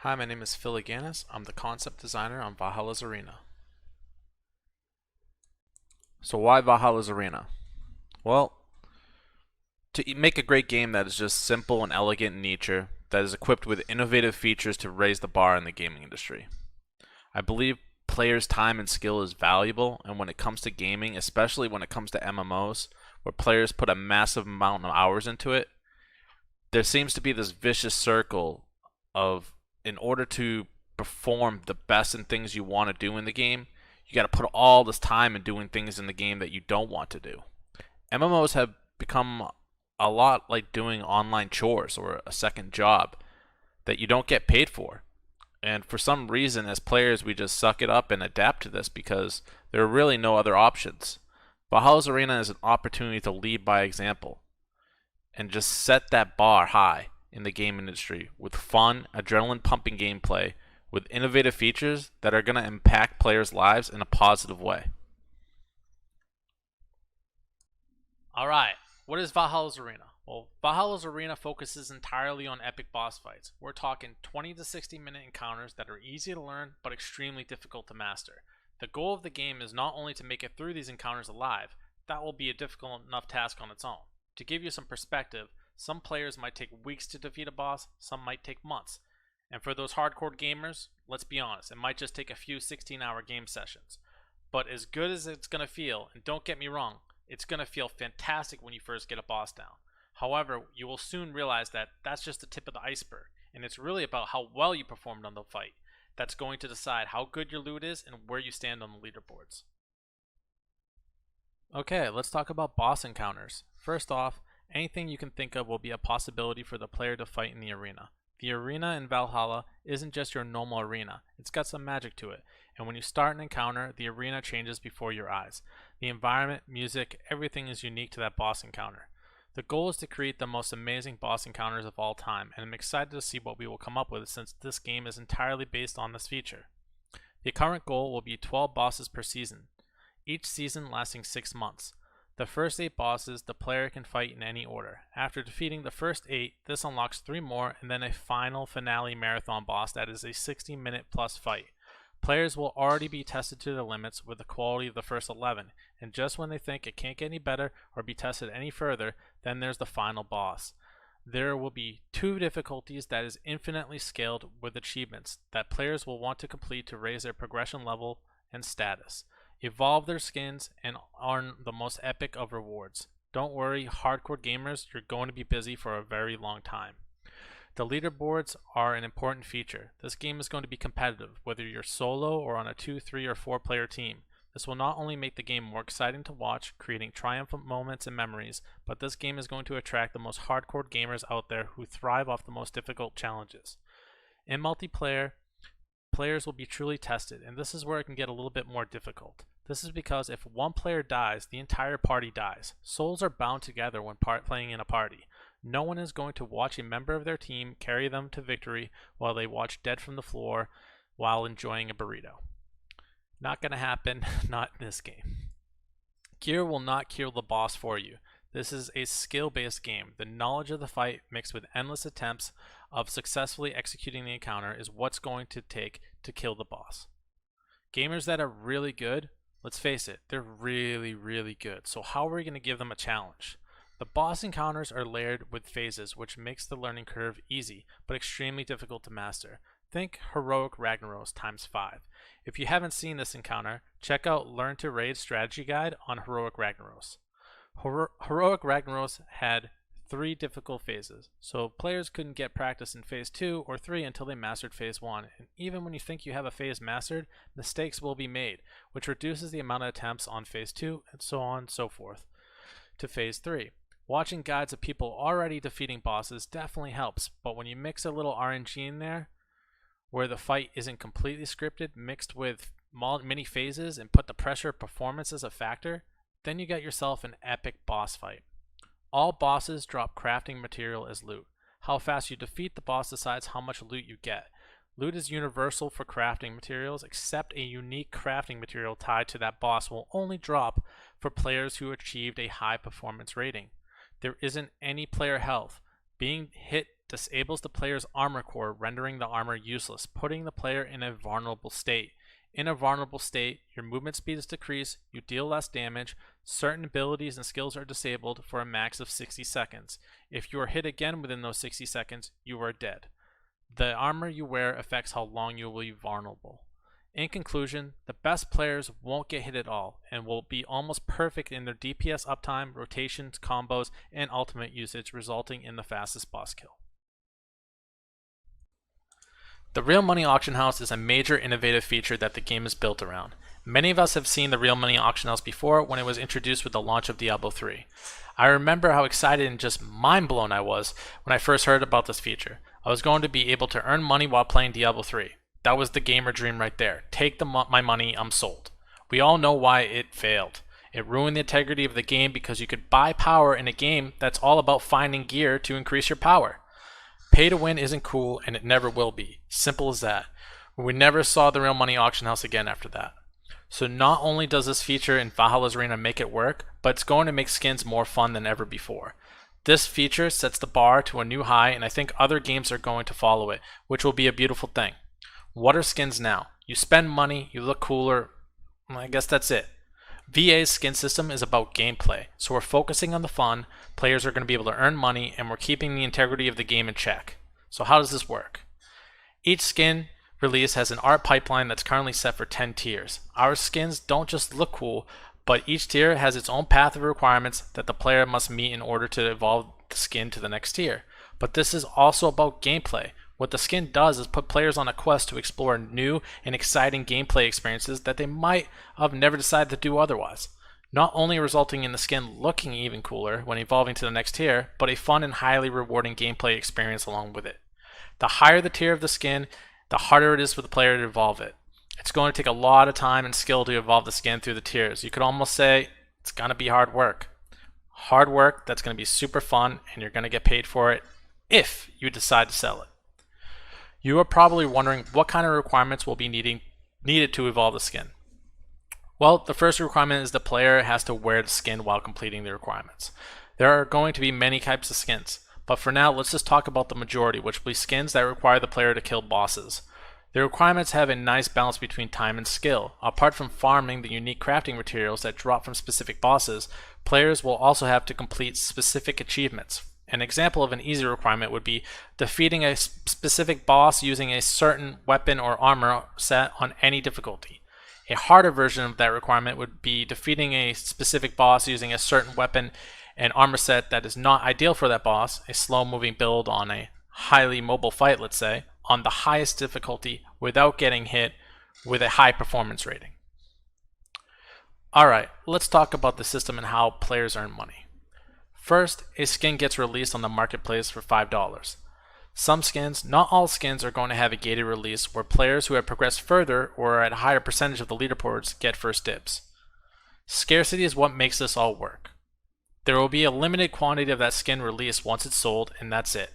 Hi, my name is Phil Aganis. I'm the concept designer on Valhalla's Arena. So why Valhalla's Arena? Well, to make a great game that is just simple and elegant in nature, that is equipped with innovative features to raise the bar in the gaming industry. I believe players' time and skill is valuable, and when it comes to gaming, especially when it comes to MMOs, where players put a massive amount of hours into it, there seems to be this vicious circle of, in order to perform the best in things you want to do in the game, you got to put all this time in doing things in the game that you don't want to do. MMOs have become a lot like doing online chores or a second job that you don't get paid for. And for some reason, as players, we just suck it up and adapt to this because there are really no other options. Valhalla's Arena is an opportunity to lead by example and just set that bar high in the game industry with fun, adrenaline pumping gameplay with innovative features that are going to impact players' lives in a positive way. Alright, what is Valhalla's Arena? Well, Valhalla's Arena focuses entirely on epic boss fights. We're talking 20 to 60 minute encounters that are easy to learn but extremely difficult to master. The goal of the game is not only to make it through these encounters alive, that will be a difficult enough task on its own. To give you some perspective, some players might take weeks to defeat a boss, some might take months. And for those hardcore gamers, let's be honest, it might just take a few 16-hour game sessions. But as good as it's going to feel, and don't get me wrong, it's going to feel fantastic when you first get a boss down. However, you will soon realize that that's just the tip of the iceberg, and it's really about how well you performed on the fight that's going to decide how good your loot is and where you stand on the leaderboards. Okay, let's talk about boss encounters. First off, anything you can think of will be a possibility for the player to fight in the arena. The arena in Valhalla isn't just your normal arena, it's got some magic to it, and when you start an encounter, the arena changes before your eyes. The environment, music, everything is unique to that boss encounter. The goal is to create the most amazing boss encounters of all time, and I'm excited to see what we will come up with since this game is entirely based on this feature. The current goal will be 12 bosses per season, each season lasting 6 months. The first 8 bosses the player can fight in any order. After defeating the first 8, this unlocks 3 more and then a final finale marathon boss that is a 60-minute plus fight. Players will already be tested to their limits with the quality of the first 11, and just when they think it can't get any better or be tested any further, then there's the final boss. There will be 2 difficulties that is infinitely scaled with achievements that players will want to complete to raise their progression level and status, evolve their skins, and earn the most epic of rewards. Don't worry, hardcore gamers, you're going to be busy for a very long time. The leaderboards are an important feature. This game is going to be competitive, whether you're solo or on a 2, 3, or 4 player team. This will not only make the game more exciting to watch, creating triumphant moments and memories, but this game is going to attract the most hardcore gamers out there who thrive off the most difficult challenges. In multiplayer, players will be truly tested, and this is where it can get a little bit more difficult. This is because if one player dies, the entire party dies. Souls are bound together when playing in a party. No one is going to watch a member of their team carry them to victory while they watch dead from the floor while enjoying a burrito. Not gonna happen, not in this game. Gear will not kill the boss for you. This is a skill-based game. The knowledge of the fight mixed with endless attempts of successfully executing the encounter is what's going to take to kill the boss. Gamers that are really good, let's face it, they're really, really good. So how are we going to give them a challenge? The boss encounters are layered with phases, which makes the learning curve easy, but extremely difficult to master. Think Heroic Ragnaros times 5. If you haven't seen this encounter, check out Learn to Raid Strategy Guide on Heroic Ragnaros. Heroic Ragnaros had 3 difficult phases, so players couldn't get practice in phase 2 or 3 until they mastered phase 1, and even when you think you have a phase mastered, mistakes will be made, which reduces the amount of attempts on phase 2 and so on and so forth to phase 3. Watching guides of people already defeating bosses definitely helps, but when you mix a little RNG in there, where the fight isn't completely scripted, mixed with many phases and put the pressure of performance as a factor, then you get yourself an epic boss fight. All bosses drop crafting material as loot. How fast you defeat the boss decides how much loot you get. Loot is universal for crafting materials, except a unique crafting material tied to that boss will only drop for players who achieved a high performance rating. There isn't any player health. Being hit disables the player's armor core, rendering the armor useless, putting the player in a vulnerable state. In a vulnerable state, your movement speed is decreased, you deal less damage, certain abilities and skills are disabled for a max of 60 seconds. If you are hit again within those 60 seconds, you are dead. The armor you wear affects how long you will be vulnerable. In conclusion, the best players won't get hit at all and will be almost perfect in their DPS uptime, rotations, combos, and ultimate usage, resulting in the fastest boss kill. The Real Money Auction House is a major innovative feature that the game is built around. Many of us have seen the Real Money Auction House before when it was introduced with the launch of Diablo 3. I remember how excited and just mind blown I was when I first heard about this feature. I was going to be able to earn money while playing Diablo 3. That was the gamer dream right there. Take my money, I'm sold. We all know why it failed. It ruined the integrity of the game because you could buy power in a game that's all about finding gear to increase your power. Pay to win isn't cool, and it never will be. Simple as that. We never saw the Real Money Auction House again after that. So not only does this feature in Valhalla's Arena make it work, but it's going to make skins more fun than ever before. This feature sets the bar to a new high, and I think other games are going to follow it, which will be a beautiful thing. What are skins now? You spend money, you look cooler, I guess that's it. VA's skin system is about gameplay, so we're focusing on the fun, players are going to be able to earn money, and we're keeping the integrity of the game in check. So how does this work? Each skin release has an art pipeline that's currently set for 10 tiers. Our skins don't just look cool, but each tier has its own path of requirements that the player must meet in order to evolve the skin to the next tier. But this is also about gameplay. What the skin does is put players on a quest to explore new and exciting gameplay experiences that they might have never decided to do otherwise. Not only resulting in the skin looking even cooler when evolving to the next tier, but a fun and highly rewarding gameplay experience along with it. The higher the tier of the skin, the harder it is for the player to evolve it. It's going to take a lot of time and skill to evolve the skin through the tiers. You could almost say it's going to be hard work. Hard work that's going to be super fun, and you're going to get paid for it if you decide to sell it. You are probably wondering what kind of requirements will be needed to evolve the skin. Well, the first requirement is the player has to wear the skin while completing the requirements. There are going to be many types of skins, but for now let's just talk about the majority, which will be skins that require the player to kill bosses. The requirements have a nice balance between time and skill. Apart from farming the unique crafting materials that drop from specific bosses, players will also have to complete specific achievements. An example of an easy requirement would be defeating a specific boss using a certain weapon or armor set on any difficulty. A harder version of that requirement would be defeating a specific boss using a certain weapon and armor set that is not ideal for that boss, a slow-moving build on a highly mobile fight, let's say, on the highest difficulty without getting hit with a high performance rating. Alright, let's talk about the system and how players earn money. First, a skin gets released on the marketplace for $5. Some skins, not all skins, are going to have a gated release where players who have progressed further or are at a higher percentage of the leaderboards get first dibs. Scarcity is what makes this all work. There will be a limited quantity of that skin released once it's sold, and that's it.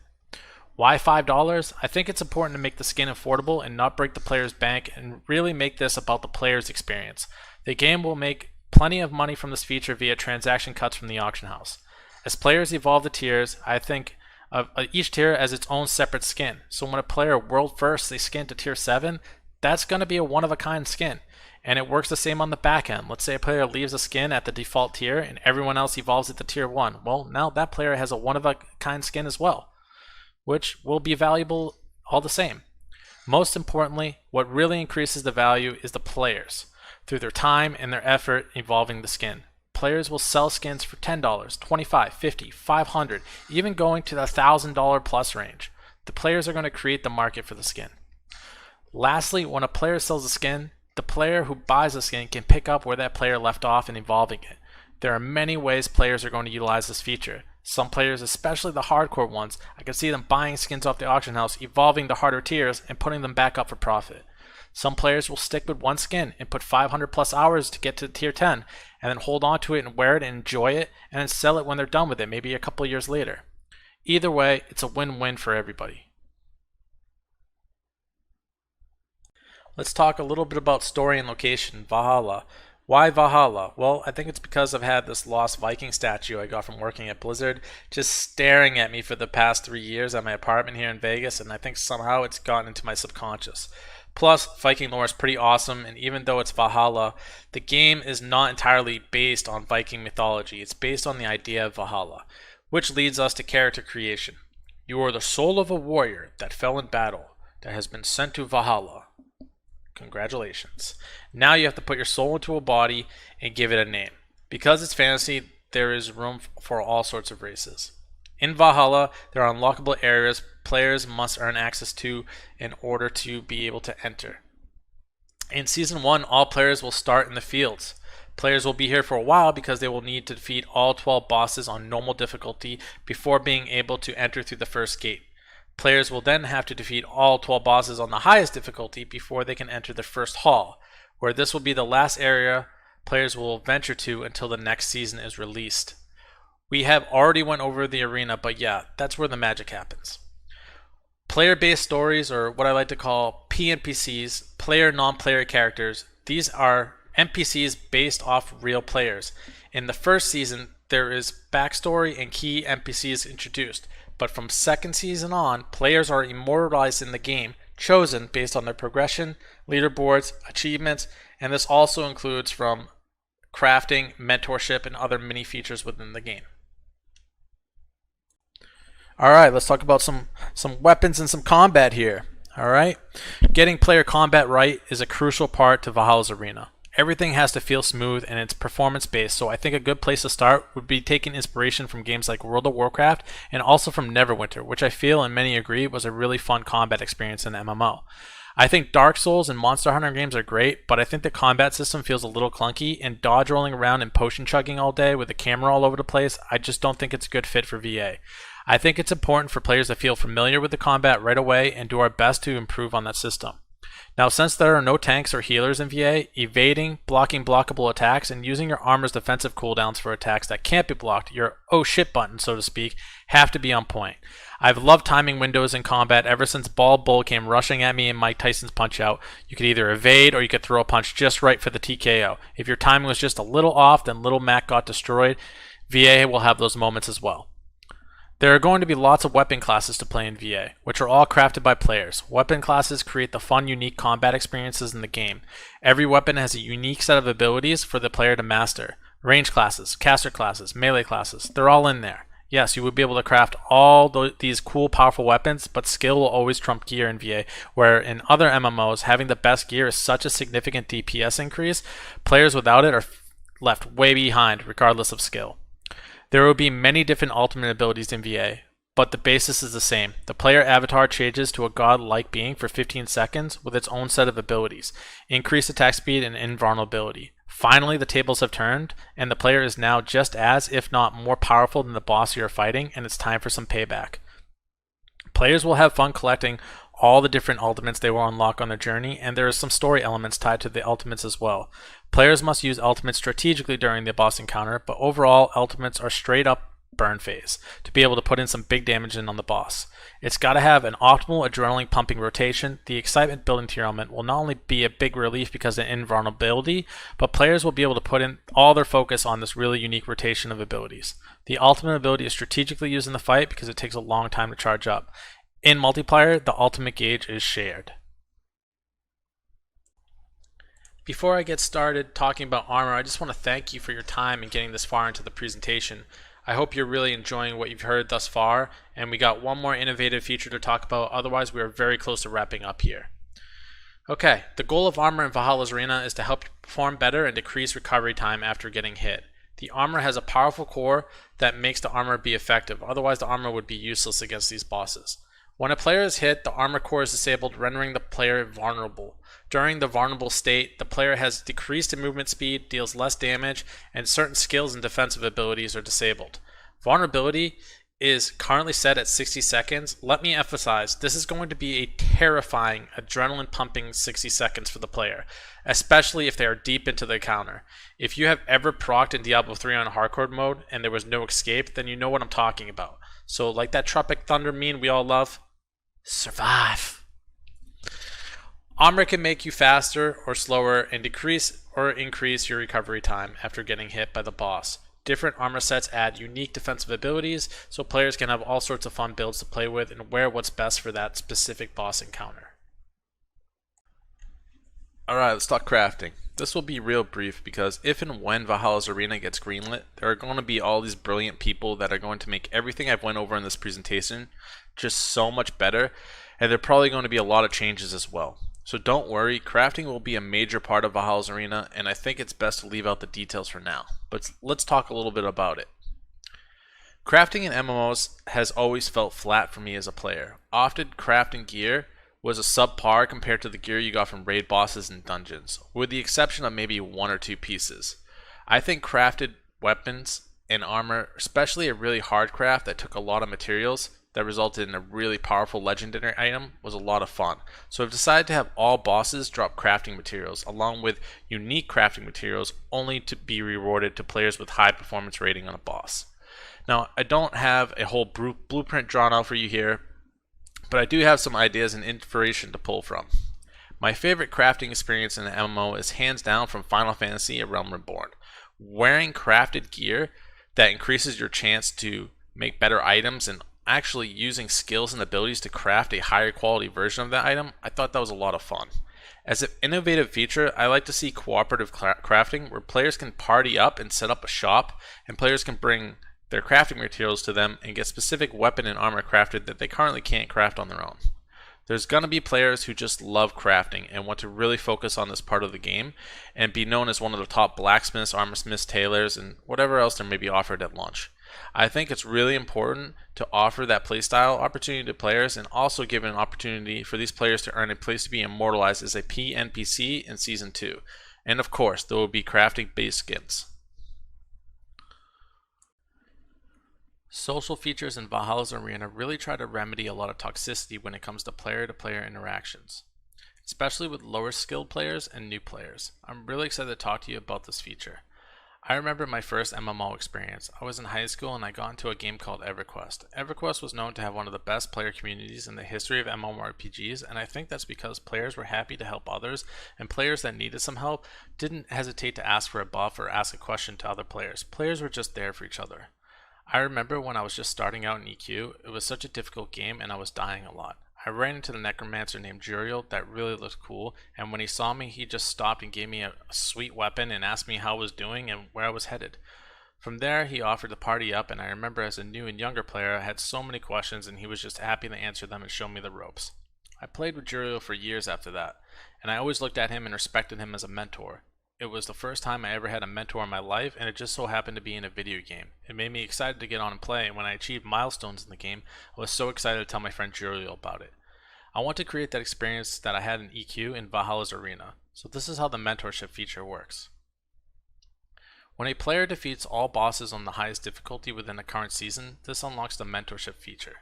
Why $5? I think it's important to make the skin affordable and not break the player's bank and really make this about the player's experience. The game will make plenty of money from this feature via transaction cuts from the auction house. As players evolve the tiers, I think of each tier as its own separate skin. So when a player world first they skin to tier 7, that's going to be a one-of-a-kind skin. And it works the same on the back end. Let's say a player leaves a skin at the default tier and everyone else evolves it to tier 1. Well, now that player has a one-of-a-kind skin as well, which will be valuable all the same. Most importantly, what really increases the value is the players, through their time and their effort evolving the skin. Players will sell skins for $10, $25, $50, $500, even going to the $1,000 plus range. The players are going to create the market for the skin. Lastly, when a player sells a skin, the player who buys the skin can pick up where that player left off in evolving it. There are many ways players are going to utilize this feature. Some players, especially the hardcore ones, I can see them buying skins off the auction house, evolving the harder tiers, and putting them back up for profit. Some players will stick with one skin and put 500 plus hours to get to tier 10 and then hold on to it and wear it and enjoy it and then sell it when they're done with it, maybe a couple years later. Either way, it's a win-win for everybody. Let's talk a little bit about story and location. Valhalla. Why Valhalla? Well, I think it's because I've had this lost Viking statue I got from working at Blizzard just staring at me for the past 3 years at my apartment here in Vegas, and I think somehow it's gotten into my subconscious. Plus, Viking lore is pretty awesome, and even though it's Valhalla, the game is not entirely based on Viking mythology. It's based on the idea of Valhalla, which leads us to character creation. You are the soul of a warrior that fell in battle, that has been sent to Valhalla. Congratulations. Now you have to put your soul into a body and give it a name. Because it's fantasy, there is room for all sorts of races. In Valhalla, there are unlockable areas players must earn access to in order to be able to enter. In Season 1, all players will start in the fields. Players will be here for a while because they will need to defeat all 12 bosses on normal difficulty before being able to enter through the first gate. Players will then have to defeat all 12 bosses on the highest difficulty before they can enter the first hall, where this will be the last area players will venture to until the next season is released. We have already went over the arena, but yeah, that's where the magic happens. Player-based stories, or what I like to call PNPCs, player non-player characters, these are NPCs based off real players. In the first season, there is backstory and key NPCs introduced. But from second season on, players are immortalized in the game, chosen based on their progression, leaderboards, achievements, and this also includes from crafting, mentorship, and other mini features within the game. Alright, let's talk about some weapons and some combat here. Alright, getting player combat right is a crucial part to Valhalla's arena. Everything has to feel smooth and it's performance based, so I think a good place to start would be taking inspiration from games like World of Warcraft and also from Neverwinter, which I feel and many agree was a really fun combat experience in the MMO. I think Dark Souls and Monster Hunter games are great, but I think the combat system feels a little clunky, and dodge rolling around and potion chugging all day with the camera all over the place, I just don't think it's a good fit for VA. I think it's important for players to feel familiar with the combat right away and do our best to improve on that system. Now, since there are no tanks or healers in VA, evading, blocking blockable attacks, and using your armor's defensive cooldowns for attacks that can't be blocked, your oh shit button, so to speak, have to be on point. I've loved timing windows in combat ever since Bald Bull came rushing at me in Mike Tyson's Punch-Out. You could either evade or you could throw a punch just right for the TKO. If your timing was just a little off, then Little Mac got destroyed. VA will have those moments as well. There are going to be lots of weapon classes to play in VA, which are all crafted by players. Weapon classes create the fun, unique combat experiences in the game. Every weapon has a unique set of abilities for the player to master. Range classes, caster classes, melee classes, they're all in there. Yes, you would be able to craft all these cool, powerful weapons, but skill will always trump gear in VA, where in other MMOs, having the best gear is such a significant DPS increase, players without it are left way behind, regardless of skill. There will be many different ultimate abilities in VA, but the basis is the same. The player avatar changes to a god-like being for 15 seconds with its own set of abilities, increased attack speed and invulnerability. Finally, the tables have turned, and the player is now just as, if not more powerful than the boss you are fighting, and it's time for some payback. Players will have fun collecting all the different ultimates they will unlock on their journey, and there are some story elements tied to the ultimates as well. Players must use ultimates strategically during the boss encounter, but overall, ultimates are straight up burn phase to be able to put in some big damage in on the boss. It's got to have an optimal adrenaline pumping rotation. The excitement building tier element will not only be a big relief because of invulnerability, but players will be able to put in all their focus on this really unique rotation of abilities. The ultimate ability is strategically used in the fight because it takes a long time to charge up. In multiplayer, the ultimate gauge is shared. Before I get started talking about armor, I just want to thank you for your time and getting this far into the presentation. I hope you're really enjoying what you've heard thus far, and we got one more innovative feature to talk about, otherwise we are very close to wrapping up here. Okay, the goal of armor in Valhalla's arena is to help you perform better and decrease recovery time after getting hit. The armor has a powerful core that makes the armor be effective, otherwise the armor would be useless against these bosses. When a player is hit, the armor core is disabled, rendering the player vulnerable. During the vulnerable state, the player has decreased in movement speed, deals less damage, and certain skills and defensive abilities are disabled. Vulnerability is currently set at 60 seconds. Let me emphasize, this is going to be a terrifying, adrenaline-pumping 60 seconds for the player, especially if they are deep into the encounter. If you have ever procced in Diablo 3 on hardcore mode and there was no escape, then you know what I'm talking about. So like that Tropic Thunder meme we all love, survive. Armor can make you faster or slower and decrease or increase your recovery time after getting hit by the boss. Different armor sets add unique defensive abilities, so players can have all sorts of fun builds to play with and wear what's best for that specific boss encounter. Alright, let's talk crafting. This will be real brief because if and when Valhalla's Arena gets greenlit, there are going to be all these brilliant people that are going to make everything I've went over in this presentation just so much better, and there are probably going to be a lot of changes as well. So don't worry, crafting will be a major part of Valhalla's Arena, and I think it's best to leave out the details for now. But let's talk a little bit about it. Crafting in MMOs has always felt flat for me as a player. Often crafting gear was a subpar compared to the gear you got from raid bosses and dungeons, with the exception of maybe one or two pieces. I think crafted weapons and armor, especially a really hard craft that took a lot of materials that resulted in a really powerful legendary item, was a lot of fun. So I've decided to have all bosses drop crafting materials along with unique crafting materials only to be rewarded to players with high performance rating on a boss. Now, I don't have a whole blueprint drawn out for you here, but I do have some ideas and inspiration to pull from. My favorite crafting experience in an MMO is hands down from Final Fantasy: A Realm Reborn. Wearing crafted gear that increases your chance to make better items and actually using skills and abilities to craft a higher quality version of that item, I thought that was a lot of fun. As an innovative feature, I like to see cooperative crafting where players can party up and set up a shop, and players can bring their crafting materials to them and get specific weapon and armor crafted that they currently can't craft on their own. There's going to be players who just love crafting and want to really focus on this part of the game and be known as one of the top blacksmiths, armorsmiths, tailors, and whatever else there may be offered at launch. I think it's really important to offer that playstyle opportunity to players and also give an opportunity for these players to earn a place to be immortalized as a PNPC in Season 2. And of course, there will be crafting based skins. Social features in Valhalla's Arena really try to remedy a lot of toxicity when it comes to player interactions, especially with lower skilled players and new players. I'm really excited to talk to you about this feature. I remember my first MMO experience. I was in high school and I got into a game called EverQuest. EverQuest was known to have one of the best player communities in the history of MMORPGs, and I think that's because players were happy to help others, and players that needed some help didn't hesitate to ask for a buff or ask a question to other players. Players were just there for each other. I remember when I was just starting out in EQ, it was such a difficult game and I was dying a lot. I ran into the necromancer named Juriel that really looked cool, and when he saw me he just stopped and gave me a sweet weapon and asked me how I was doing and where I was headed. From there he offered to party up, and I remember as a new and younger player I had so many questions and he was just happy to answer them and show me the ropes. I played with Juriel for years after that, and I always looked at him and respected him as a mentor. It was the first time I ever had a mentor in my life, and it just so happened to be in a video game. It made me excited to get on and play, and when I achieved milestones in the game, I was so excited to tell my friend Juriel about it. I want to create that experience that I had in EQ in Valhalla's Arena. So this is how the mentorship feature works. When a player defeats all bosses on the highest difficulty within the current season, this unlocks the mentorship feature.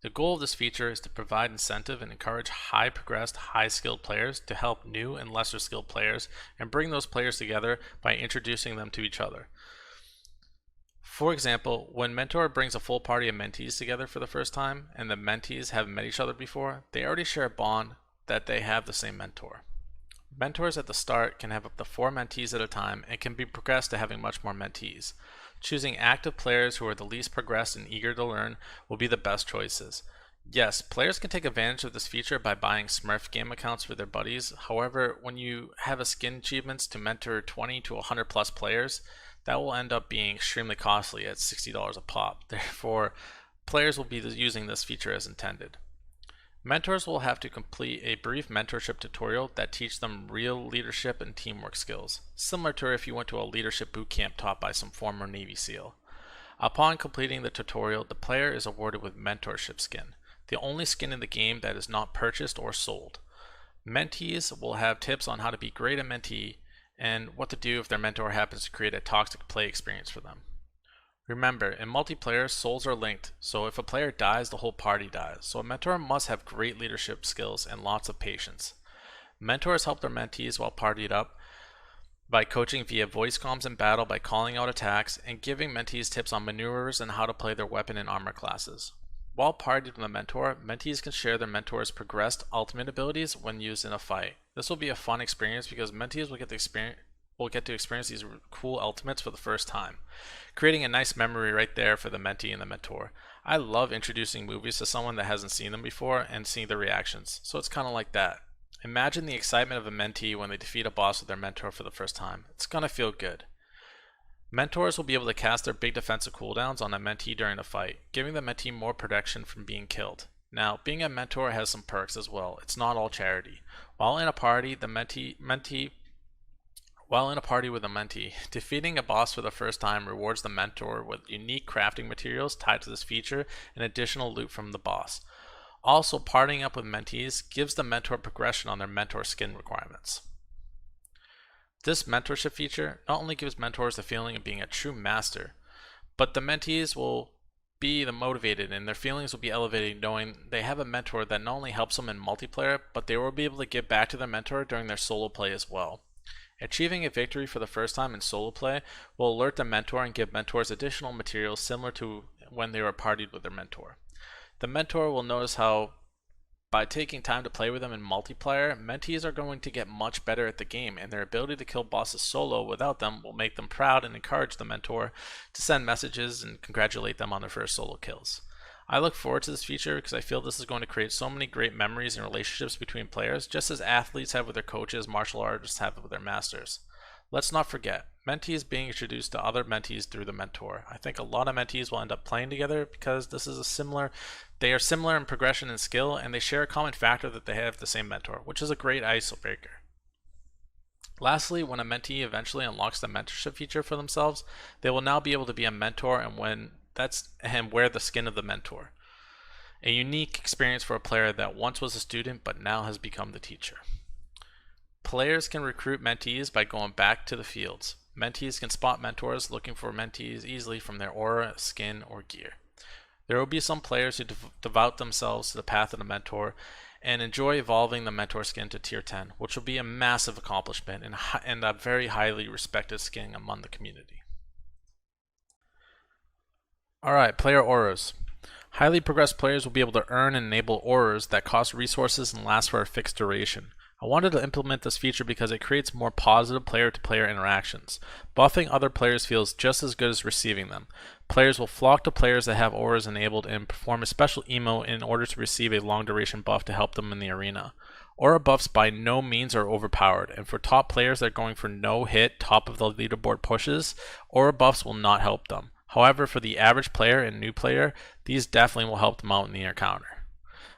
The goal of this feature is to provide incentive and encourage high progressed, high skilled players to help new and lesser skilled players and bring those players together by introducing them to each other. For example, when Mentor brings a full party of mentees together for the first time and the mentees haven't met each other before, they already share a bond that they have the same mentor. Mentors at the start can have up to 4 mentees at a time and can be progressed to having much more mentees. Choosing active players who are the least progressed and eager to learn will be the best choices. Yes, players can take advantage of this feature by buying Smurf game accounts for their buddies. However, when you have a skin achievements to mentor 20 to 100 plus players, that will end up being extremely costly at $60 a pop. Therefore, players will be using this feature as intended. Mentors will have to complete a brief mentorship tutorial that teach them real leadership and teamwork skills, similar to if you went to a leadership boot camp taught by some former Navy SEAL. Upon completing the tutorial, the player is awarded with mentorship skin, the only skin in the game that is not purchased or sold. Mentees will have tips on how to be great at mentee and what to do if their mentor happens to create a toxic play experience for them. Remember, in multiplayer, souls are linked, so if a player dies, the whole party dies, so a mentor must have great leadership skills and lots of patience. Mentors help their mentees while partied up by coaching via voice comms in battle, by calling out attacks, and giving mentees tips on maneuvers and how to play their weapon and armor classes. While partied with a mentor, mentees can share their mentor's progressed ultimate abilities when used in a fight. This will be a fun experience because mentees will get to experience these cool ultimates for the first time, creating a nice memory right there for the mentee and the mentor. I love introducing movies to someone that hasn't seen them before and seeing their reactions, so it's kind of like that. Imagine the excitement of a mentee when they defeat a boss with their mentor for the first time. It's gonna feel good. Mentors will be able to cast their big defensive cooldowns on a mentee during the fight, giving the mentee more protection from being killed. Now, being a mentor has some perks as well. It's not all charity. While in a party, while in a party with a mentee, defeating a boss for the first time rewards the mentor with unique crafting materials tied to this feature and additional loot from the boss. Also, partying up with mentees gives the mentor progression on their mentor skin requirements. This mentorship feature not only gives mentors the feeling of being a true master, but the mentees will be the motivated and their feelings will be elevated knowing they have a mentor that not only helps them in multiplayer, but they will be able to give back to their mentor during their solo play as well. Achieving a victory for the first time in solo play will alert the mentor and give mentors additional materials similar to when they were partied with their mentor. The mentor will notice how by taking time to play with them in multiplayer, mentees are going to get much better at the game, and their ability to kill bosses solo without them will make them proud and encourage the mentor to send messages and congratulate them on their first solo kills. I look forward to this feature because I feel this is going to create so many great memories and relationships between players, just as athletes have with their coaches, martial artists have with their masters. Let's not forget, mentees being introduced to other mentees through the mentor. I think a lot of mentees will end up playing together because they are similar in progression and skill, and they share a common factor that they have the same mentor, which is a great icebreaker. Lastly, when a mentee eventually unlocks the mentorship feature for themselves, they will now be able to be a mentor and wear the skin of the mentor. A unique experience for a player that once was a student but now has become the teacher. Players can recruit mentees by going back to the fields. Mentees can spot mentors looking for mentees easily from their aura, skin, or gear. There will be some players who devote themselves to the path of the mentor and enjoy evolving the mentor skin to tier 10, which will be a massive accomplishment and a very highly respected skin among the community. Alright, player auras. Highly progressed players will be able to earn and enable auras that cost resources and last for a fixed duration. I wanted to implement this feature because it creates more positive player-to-player interactions. Buffing other players feels just as good as receiving them. Players will flock to players that have auras enabled and perform a special emote in order to receive a long-duration buff to help them in the arena. Aura buffs by no means are overpowered, and for top players that are going for no-hit top of the leaderboard pushes, aura buffs will not help them. However, for the average player and new player, these definitely will help them out in the encounter.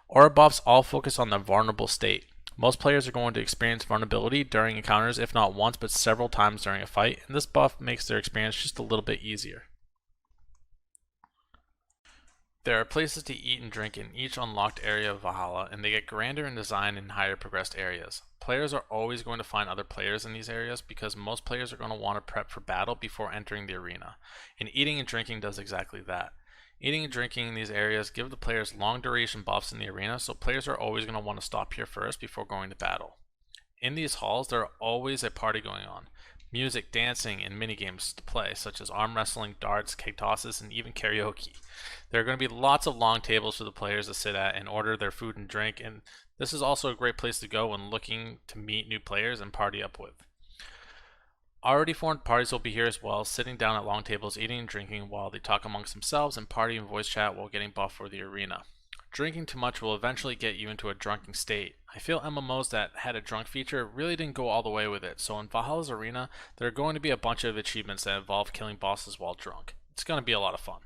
Aura buffs all focus on the vulnerable state. Most players are going to experience vulnerability during encounters, if not once but several times during a fight, and this buff makes their experience just a little bit easier. There are places to eat and drink in each unlocked area of Valhalla, and they get grander in design in higher progressed areas. Players are always going to find other players in these areas because most players are going to want to prep for battle before entering the arena, and eating and drinking does exactly that. Eating and drinking in these areas give the players long duration buffs in the arena, so players are always going to want to stop here first before going to battle. In these halls, there are always a party going on. Music, dancing, and minigames to play, such as arm wrestling, darts, cake tosses, and even karaoke. There are going to be lots of long tables for the players to sit at and order their food and drink, and this is also a great place to go when looking to meet new players and party up with. Already formed parties will be here as well, sitting down at long tables, eating and drinking while they talk amongst themselves and party and voice chat while getting buffed for the arena. Drinking too much will eventually get you into a drunken state. I feel MMOs that had a drunk feature really didn't go all the way with it, so in Valhalla's arena, there are going to be a bunch of achievements that involve killing bosses while drunk. It's going to be a lot of fun.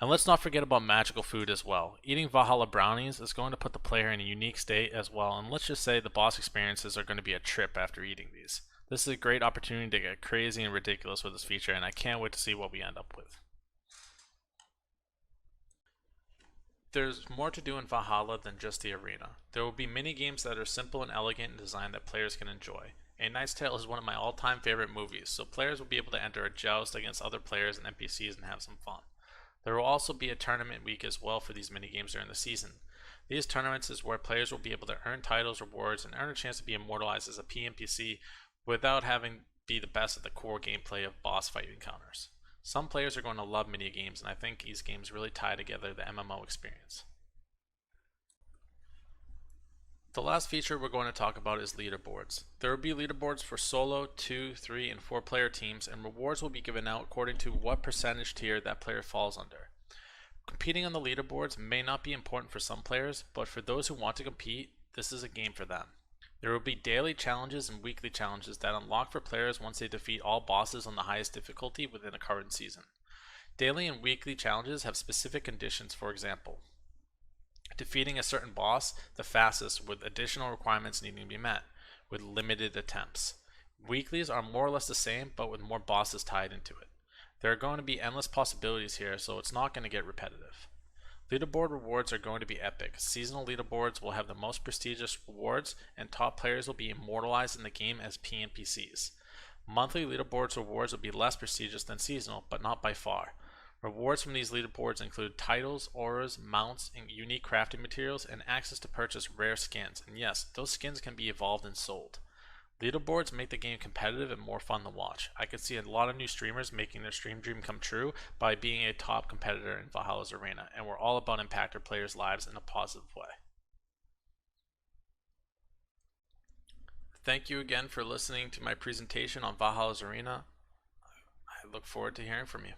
And let's not forget about magical food as well. Eating Valhalla brownies is going to put the player in a unique state as well, and let's just say the boss experiences are going to be a trip after eating these. This is a great opportunity to get crazy and ridiculous with this feature, and I can't wait to see what we end up with. There's more to do in Valhalla than just the arena. There will be mini games that are simple and elegant in design that players can enjoy. A Knight's Tale is one of my all-time favorite movies, so players will be able to enter a joust against other players and NPCs and have some fun. There will also be a tournament week as well for these mini games during the season. These tournaments is where players will be able to earn titles, rewards, and earn a chance to be immortalized as a PNPC without having to be the best at the core gameplay of boss fight encounters. Some players are going to love mini games, and I think these games really tie together the MMO experience. The last feature we're going to talk about is leaderboards. There will be leaderboards for solo, 2, 3, and 4 player teams, and rewards will be given out according to what percentage tier that player falls under. Competing on the leaderboards may not be important for some players, but for those who want to compete, this is a game for them. There will be daily challenges and weekly challenges that unlock for players once they defeat all bosses on the highest difficulty within a current season. Daily and weekly challenges have specific conditions, for example, defeating a certain boss the fastest with additional requirements needing to be met, with limited attempts. Weeklies are more or less the same, but with more bosses tied into it. There are going to be endless possibilities here, so it's not going to get repetitive. Leaderboard rewards are going to be epic. Seasonal leaderboards will have the most prestigious rewards, and top players will be immortalized in the game as PNPCs. Monthly leaderboards rewards will be less prestigious than seasonal, but not by far. Rewards from these leaderboards include titles, auras, mounts, and unique crafting materials, and access to purchase rare skins. And yes, those skins can be evolved and sold. Leaderboards make the game competitive and more fun to watch. I could see a lot of new streamers making their stream dream come true by being a top competitor in Valhalla's arena, and we're all about impacting our players' lives in a positive way. Thank you again for listening to my presentation on Valhalla's arena. I look forward to hearing from you.